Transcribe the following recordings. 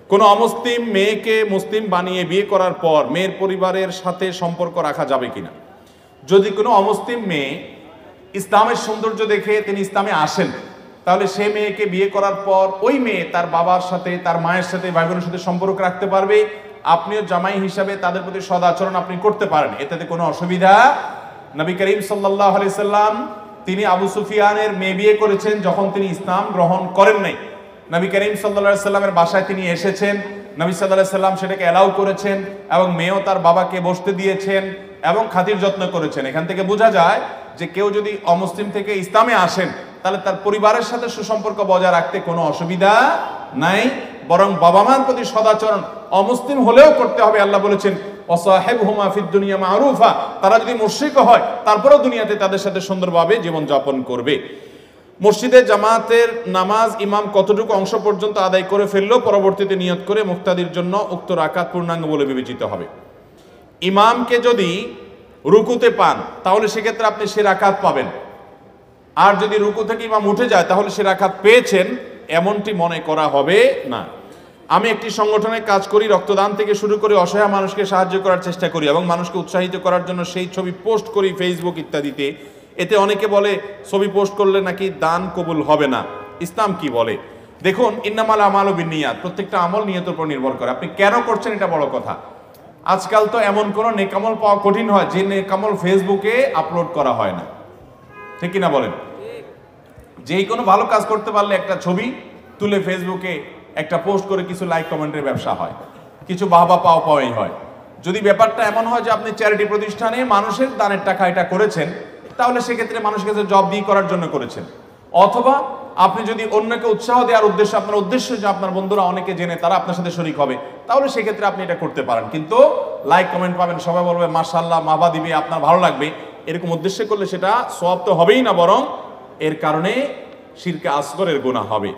কোনো অমুসলিম মেয়েকে মুসলিম বানিয়ে বিয়ে করার পর মেয়ের পরিবারের সাথে সম্পর্ক রাখা যাবে কিনা? যদি কোনো অমুসলিম মেয়ে ইসলামের সৌন্দর্য দেখে তিনি ইসলামে আসেন, তাহলে সে মেয়েকে বিয়ে করার পর ওই মেয়ে তার বাবার সাথে, তার মায়ের সাথে, ভাই বোনের সাথে সম্পর্ক রাখতে পারবে। আপনিও জামাই হিসাবে তাদের প্রতি সদাচরণ আপনি করতে পারেন, এতে কোনো অসুবিধা। নবী করিম সাল্লাল্লাহু আলাইহি সাল্লাম তিনি আবু সুফিয়ানের মেয়ে বিয়ে করেছেন যখন তিনি ইসলাম গ্রহণ করেন নাই। নবী করিম সাল্লাল্লাহু আলাইহি সাল্লামের বাসায় তিনি এসেছেন, নবী সাল্লাল্লাহু আলাইহি সাল্লাম সেটাকে অ্যালাউ করেছেন এবং মেয়েও তার বাবাকে বসতে দিয়েছেন এবং খাতির যত্ন করেছেন। এখান থেকে বোঝা যায় যে কেউ যদি অমুসলিম থেকে ইসলামে আসেন তাহলে তার পরিবারের সাথে সুসম্পর্ক বজায় রাখতে কোনো অসুবিধা নাই, বরং বাবা মার প্রতি সদাচরণ অমুসলিম হলেও করতে হবে। আল্লাহ বলেছেন ওয়াসাহিবহুমা ফিদ দুনিয়া মারুফা, তারা যদি মুশরিক হয় তারপরেও দুনিয়াতে তাদের সাথে সুন্দরভাবে জীবনযাপন করবে। মসজিদে জামাতের নামাজ ইমাম কতটুকু অংশ পর্যন্ত আদায় করে ফেললেও পরবর্তীতে নিয়ত করে মুক্তাদির জন্য উক্ত রাকাত পূর্ণাঙ্গ বলে বিবেচিত হবে। ইমামকে যদি রুকুতে পান তাহলে সেক্ষেত্রে আপনি সে রাকাত পাবেন, আর যদি রুকু থেকে ইমাম উঠে যায় তাহলে সে রাকাত পেয়েছেন এমনটি মনে করা হবে না। আমি একটি সংগঠনে কাজ করি, রক্তদান থেকে শুরু করে অসহায় মানুষকে সাহায্য করার চেষ্টা করি এবং মানুষকে উৎসাহিত করার জন্য সেই ছবি পোস্ট করি ফেসবুক ইত্যাদিতে। এতে অনেকে বলে ছবি পোস্ট করলে নাকি দান কবুল হবে না, ইসলাম কি বলে? দেখুন, ইন্নামাল আমালু বিন্নিয়াত, প্রত্যেকটা আমল নিয়তের উপর নির্ভর করে। আপনি কেন করছেন এটা বড় কথা। আজকাল তো এমন কোনো নেকামল পাওয়া কঠিন হয় যে নেকামল ফেসবুকে আপলোড করা হয় না, ঠিক কিনা বলেন? যেই কোনো ভালো কাজ করতে পারলে একটা ছবি তুলে ফেসবুকে একটা পোস্ট করে কিছু লাইক কমেন্টের ব্যবসা হয়, কিছু বাহবা পাওয়াই হয়। যদি ব্যাপারটা এমন হয় যে আপনি চ্যারিটি প্রতিষ্ঠানে মানুষের দানের টাকা এটা করেছেন, তাহলে সেক্ষেত্রে মানুষের কাছে জব দিয়ে করার জন্য করেছেন। অথবা আপনি যদি অন্যকে উৎসাহ দেওয়ার উদ্দেশ্য, আপনার উদ্দেশ্য যে আপনার বন্ধুরা অনেকে জেনে তারা আপনার সাথে শরীক হবে, তাহলে সেক্ষেত্রে আপনি এটা করতে পারেন। কিন্তু লাইক কমেন্ট পাবেন, সবাই বলবে মাশাআল্লাহ, মাহবা দিবে, আপনার ভালো লাগবে, এরকম উদ্দেশ্যে করলে সেটা সওয়াব তো হবেই না, বরং এর কারণে শিরকে আসগরের গুনাহ হবে।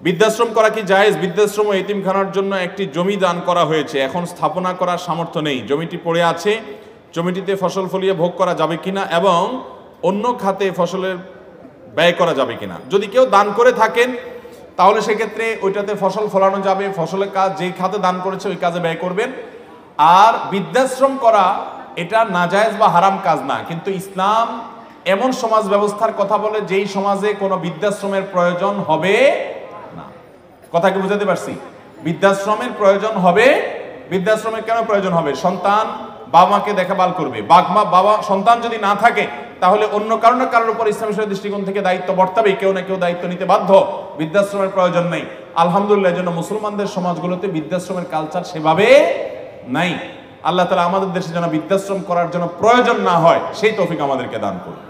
বৃদ্ধাশ্রম করা কি জায়েজ? বৃদ্ধাশ্রম ও এতিমখানার জন্য একটি জমি দান করা হয়েছে, এখন স্থাপনা করার সামর্থ্য নেই, জমিটি পড়ে আছে, জমিটিতে ফসল ফলিয়ে ভোগ করা যাবে কিনা এবং অন্য খাতে ফসলের ব্যয় করা যাবে কিনা। যদি কেউ দান করে থাকেন তাহলে সেক্ষেত্রে ওইটাতে ফসল ফলানো যাবে, ফসলের কাজ যেই খাতে দান করেছে ওই কাজে ব্যয় করবেন। আর বৃদ্ধাশ্রম করা এটা নাজায়েজ বা হারাম কাজ না, কিন্তু ইসলাম এমন সমাজ ব্যবস্থার কথা বলে যেই সমাজে কোনো বৃদ্ধাশ্রমের প্রয়োজন হবে না। কথা কি বুঝাতে পারছি? বৃদ্ধাশ্রমের প্রয়োজন হবে। বৃদ্ধাশ্রমের কেন প্রয়োজন হবে? সন্তান বাবা মাকে দেখাভাল করবে, বাবা সন্তান যদি না থাকে তাহলে অন্য কারোর উপর ইসলামের দৃষ্টিকোণ থেকে দায়িত্ব বর্তাবে, কেউ না কেউ দায়িত্ব নিতে বাধ্য। বৃদ্ধাশ্রমের প্রয়োজন নেই, আলহামদুলিল্লাহ। এর জন্য মুসলমানদের সমাজগুলোতে বৃদ্ধাশ্রমের কালচার সেভাবে নাই। আল্লাহ তাআলা আমাদের দেশে যেন বৃদ্ধাশ্রম করার জন্য প্রয়োজন না হয় সেই তৌফিক আমাদেরকে দান করুন।